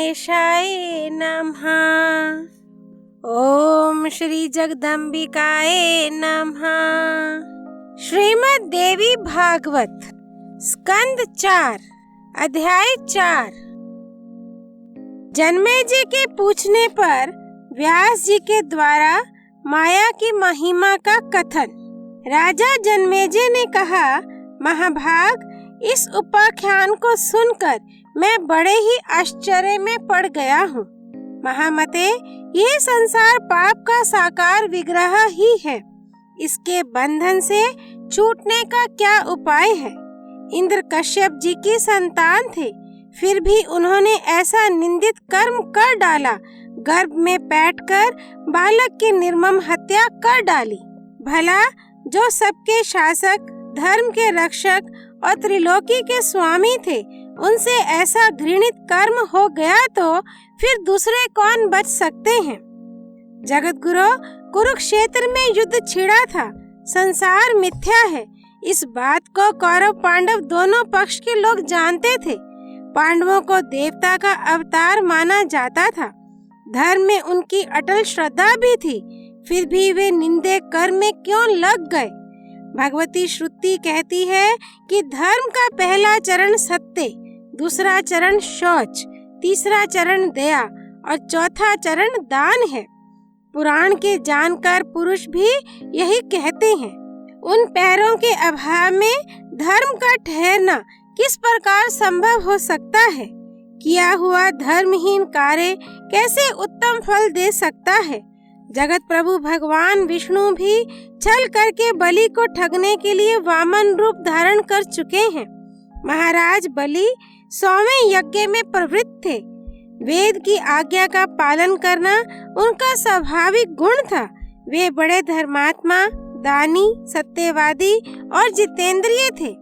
गणेशाय नमः। ओम श्री जगदम्बिकाय नमः। श्रीमद् देवी भागवत स्कंद 4 अध्याय 4। जन्मेजय के पूछने पर व्यास जी के द्वारा माया की महिमा का कथन। राजा जन्मेजय ने कहा, महाभाग, इस उपाख्यान को सुनकर मैं बड़े ही आश्चर्य में पड़ गया हूँ। महामते, ये संसार पाप का साकार विग्रह ही है। इसके बंधन से छूटने का क्या उपाय है? इंद्र कश्यप जी की संतान थे, फिर भी उन्होंने ऐसा निंदित कर्म कर डाला। गर्भ में बैठकर बालक की निर्मम हत्या कर डाली। भला जो सबके शासक, धर्म के रक्षक और त्रिलोकी के स्वामी थे, उनसे ऐसा घृणित कर्म हो गया तो फिर दूसरे कौन बच सकते हैं? जगत गुरु, कुरुक्षेत्र में युद्ध छिड़ा था। संसार मिथ्या है, इस बात को कौरव पांडव दोनों पक्ष के लोग जानते थे। पांडवों को देवता का अवतार माना जाता था। धर्म में उनकी अटल श्रद्धा भी थी, फिर भी वे निंदे कर्म में क्यों लग गए? भगवती श्रुति कहती है कि धर्म का पहला चरण सत्य, दूसरा चरण शौच, तीसरा चरण दया और चौथा चरण दान है। पुराण के जानकार पुरुष भी यही कहते हैं। उन पैरों के अभाव में धर्म का ठहरना किस प्रकार संभव हो सकता है? किया हुआ धर्महीन कार्य कैसे उत्तम फल दे सकता है? जगत प्रभु भगवान विष्णु भी छल करके बलि को ठगने के लिए वामन रूप धारण कर चुके हैं। महाराज बलि 100वें यज्ञ में प्रवृत्त थे। वेद की आज्ञा का पालन करना उनका स्वाभाविक गुण था। वे बड़े धर्मात्मा, दानी, सत्यवादी और जितेंद्रिय थे।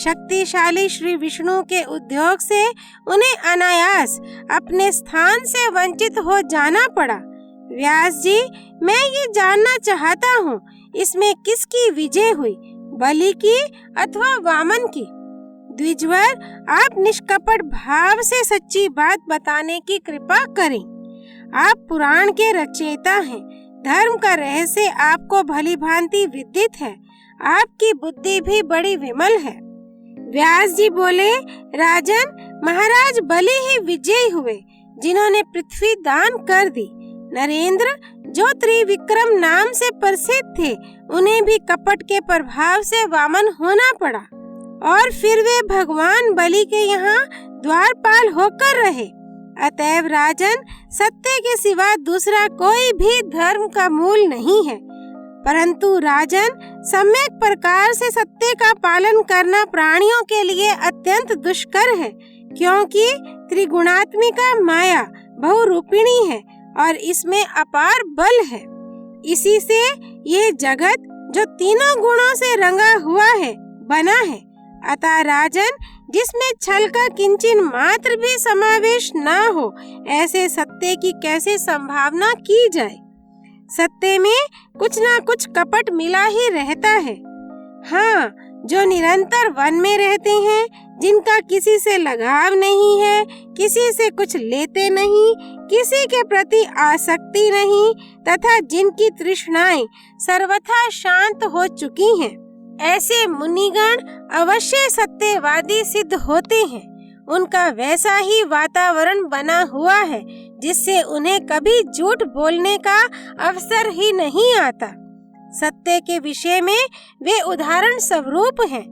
शक्तिशाली श्री विष्णु के उद्योग से उन्हें अनायास अपने स्थान से वंचित हो जाना पड़ा। व्यास जी, मैं ये जानना चाहता हूँ, इसमें किसकी विजय हुई, बलि की अथवा वामन की? द्विजवर, आप निष्कपट भाव से सच्ची बात बताने की कृपा करें। आप पुराण के रचयिता हैं। धर्म का रहस्य आपको भली भांति विदित है। आपकी बुद्धि भी बड़ी विमल है। व्यास जी बोले, राजन, महाराज बलि ही विजयी हुए, जिन्होंने पृथ्वी दान कर दी। नरेंद्र, जो त्रिविक्रम नाम से प्रसिद्ध थे, उन्हें भी कपट के प्रभाव से वामन होना पड़ा और फिर वे भगवान बलि के यहाँ द्वारपाल होकर रहे। अतएव राजन, सत्य के सिवा दूसरा कोई भी धर्म का मूल नहीं है। परंतु राजन, सम्यक प्रकार से सत्य का पालन करना प्राणियों के लिए अत्यंत दुष्कर है, क्योंकि त्रिगुणात्मिका माया बहुरूपिणी है और इसमें अपार बल है। इसी से ये जगत, जो तीनों गुणों से रंगा हुआ है, बना है। अतः राजन, जिसमें छल का किंचिन मात्र भी समावेश न हो, ऐसे सत्य की कैसे संभावना की जाए? सत्य में कुछ ना कुछ कपट मिला ही रहता है। हाँ, जो निरंतर वन में रहते हैं, जिनका किसी से लगाव नहीं है, किसी से कुछ लेते नहीं, किसी के प्रति आसक्ति नहीं, तथा जिनकी तृष्णाएं सर्वथा शांत हो चुकी हैं, ऐसे मुनिगण अवश्य सत्यवादी सिद्ध होते हैं। उनका वैसा ही वातावरण बना हुआ है, जिससे उन्हें कभी झूठ बोलने का अवसर ही नहीं आता। सत्य के विषय में वे उदाहरण स्वरूप हैं।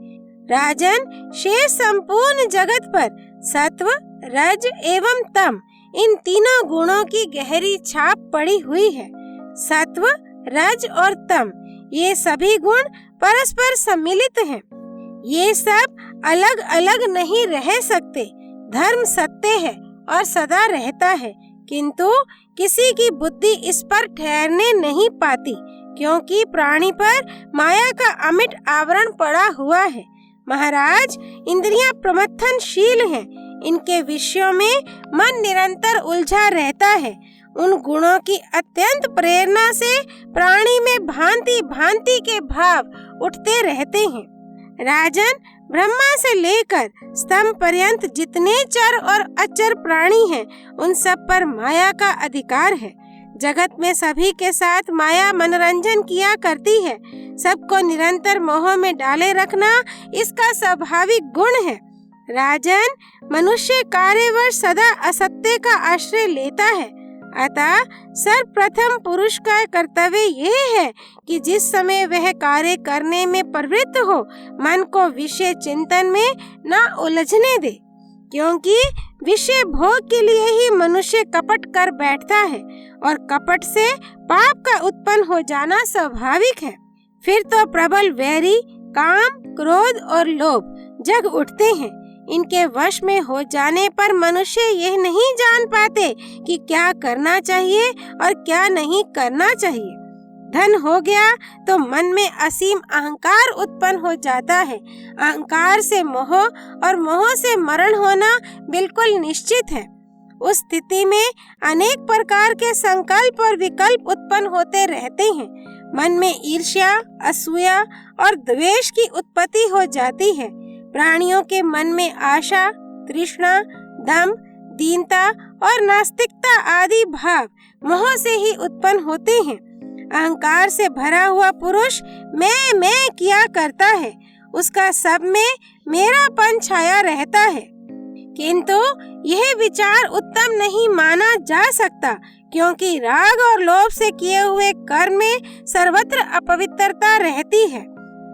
राजन, शेष संपूर्ण जगत पर सत्व, रज एवं तम, इन तीनों गुणों की गहरी छाप पड़ी हुई है। सत्व, रज और तम, ये सभी गुण परस्पर सम्मिलित हैं। ये सब अलग अलग नहीं रह सकते। धर्म सत्य है और सदा रहता है, किंतु किसी की बुद्धि इस पर ठहरने नहीं पाती, क्योंकि प्राणी पर माया का अमिट आवरण पड़ा हुआ है। महाराज, इंद्रियां प्रमथनशील हैं। इनके विषयों में मन निरंतर उलझा रहता है। उन गुणों की अत्यंत प्रेरणा से प्राणी में भांति भांति के भाव उठते रहते हैं। राजन, ब्रह्मा से लेकर स्तंभ पर्यंत जितने चर और अचर प्राणी हैं, उन सब पर माया का अधिकार है। जगत में सभी के साथ माया मनोरंजन किया करती है। सबको निरंतर मोह में डाले रखना इसका स्वाभाविक गुण है। राजन, मनुष्य कार्यवश सदा असत्य का आश्रय लेता है। अतः सर्वप्रथम पुरुष का कर्तव्य यह है कि जिस समय वह कार्य करने में प्रवृत्त हो, मन को विषय चिंतन में न उलझने दे, क्योंकि विषय भोग के लिए ही मनुष्य कपट कर बैठता है और कपट से पाप का उत्पन्न हो जाना स्वाभाविक है। फिर तो प्रबल वैरी, काम, क्रोध और लोभ जग उठते हैं। इनके वश में हो जाने पर मनुष्य यह नहीं जान पाते कि क्या करना चाहिए और क्या नहीं करना चाहिए। धन हो गया तो मन में असीम अहंकार उत्पन्न हो जाता है। अहंकार से मोह और मोह से मरण होना बिल्कुल निश्चित है। उस स्थिति में अनेक प्रकार के संकल्प और विकल्प उत्पन्न होते रहते हैं। मन में ईर्ष्या, असूया और द्वेष की उत्पत्ति हो जाती है। प्राणियों के मन में आशा, तृष्णा, दंभ, दीनता और नास्तिकता आदि भाव मोह से ही उत्पन्न होते हैं। अहंकार से भरा हुआ पुरुष मैं किया करता है। उसका सब में मेरापन छाया रहता है। किंतु यह विचार उत्तम नहीं माना जा सकता, क्योंकि राग और लोभ से किए हुए कर्म में सर्वत्र अपवित्रता रहती है।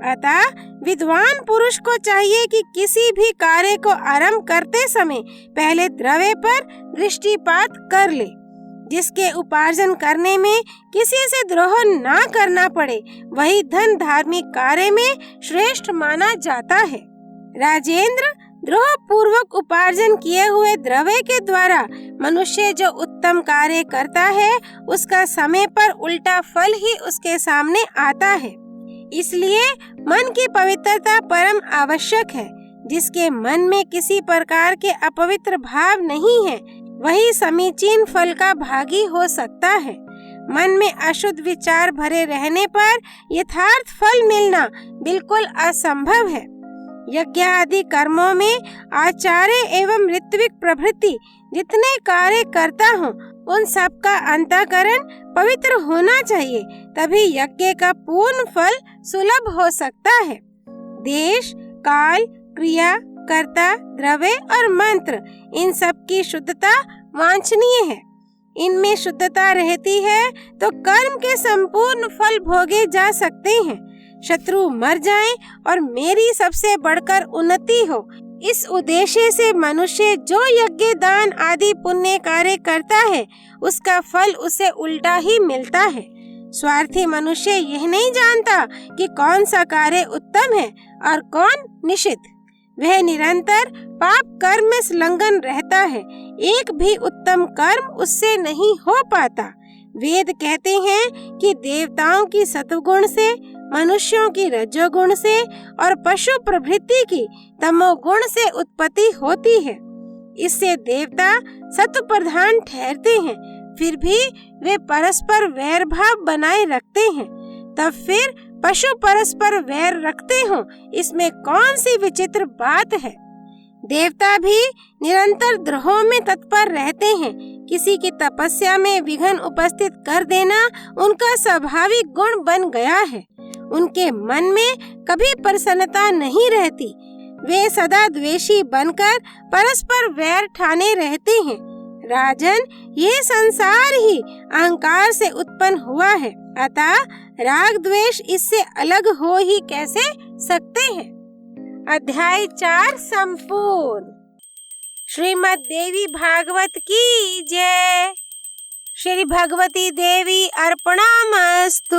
अतः विद्वान पुरुष को चाहिए कि किसी भी कार्य को आरंभ करते समय पहले द्रव्य पर दृष्टिपात कर ले, जिसके उपार्जन करने में किसी से द्रोह ना करना पड़े। वही धन धार्मिक कार्य में श्रेष्ठ माना जाता है। राजेंद्र, द्रोह पूर्वक उपार्जन किए हुए द्रव्य के द्वारा मनुष्य जो उत्तम कार्य करता है, उसका समय पर उल्टा फल ही उसके सामने आता है। इसलिए मन की पवित्रता परम आवश्यक है। जिसके मन में किसी प्रकार के अपवित्र भाव नहीं है, वही समीचीन फल का भागी हो सकता है। मन में अशुद्ध विचार भरे रहने पर यथार्थ फल मिलना बिल्कुल असंभव है। यज्ञ आदि कर्मों में आचार्य एवं ऋत्विक प्रभृति जितने कार्य करता हूँ, उन सब का अंतःकरण पवित्र होना चाहिए, तभी यज्ञ का पूर्ण फल सुलभ हो सकता है। देश, काल, क्रिया, कर्ता, द्रव्य और मंत्र, इन सब की शुद्धता वांछनीय है। इनमें शुद्धता रहती है तो कर्म के संपूर्ण फल भोगे जा सकते हैं। शत्रु मर जाएं और मेरी सबसे बढ़कर उन्नति हो, इस उद्देश्य से मनुष्य जो यज्ञ, दान आदि पुण्य कार्य करता है, उसका फल उसे उल्टा ही मिलता है। स्वार्थी मनुष्य यह नहीं जानता कि कौन सा कार्य उत्तम है और कौन निषिद्ध। वह निरंतर पाप कर्म में संलग्न रहता है। एक भी उत्तम कर्म उससे नहीं हो पाता। वेद कहते हैं कि देवताओं की सत्वगुण से, मनुष्यों की रजोगुण से और पशु प्रवृत्ति की तमोगुण से उत्पत्ति होती है। इससे देवता सत्व प्रधान ठहरते हैं, फिर भी वे परस्पर वैर भाव बनाए रखते हैं। तब फिर पशु परस्पर वैर रखते हो, इसमें कौन सी विचित्र बात है। देवता भी निरंतर द्रोह में तत्पर रहते हैं। किसी की तपस्या में विघ्न उपस्थित कर देना उनका स्वाभाविक गुण बन गया है। उनके मन में कभी प्रसन्नता नहीं रहती। वे सदा द्वेषी बनकर परस्पर वैर ठाने रहते हैं। राजन, ये संसार ही अहंकार से उत्पन्न हुआ है, अतः राग द्वेष इससे अलग हो ही कैसे सकते हैं। अध्याय 4 संपूर्ण। श्रीमद् देवी भागवत की जय। श्री भगवती देवी अर्पणमस्तु।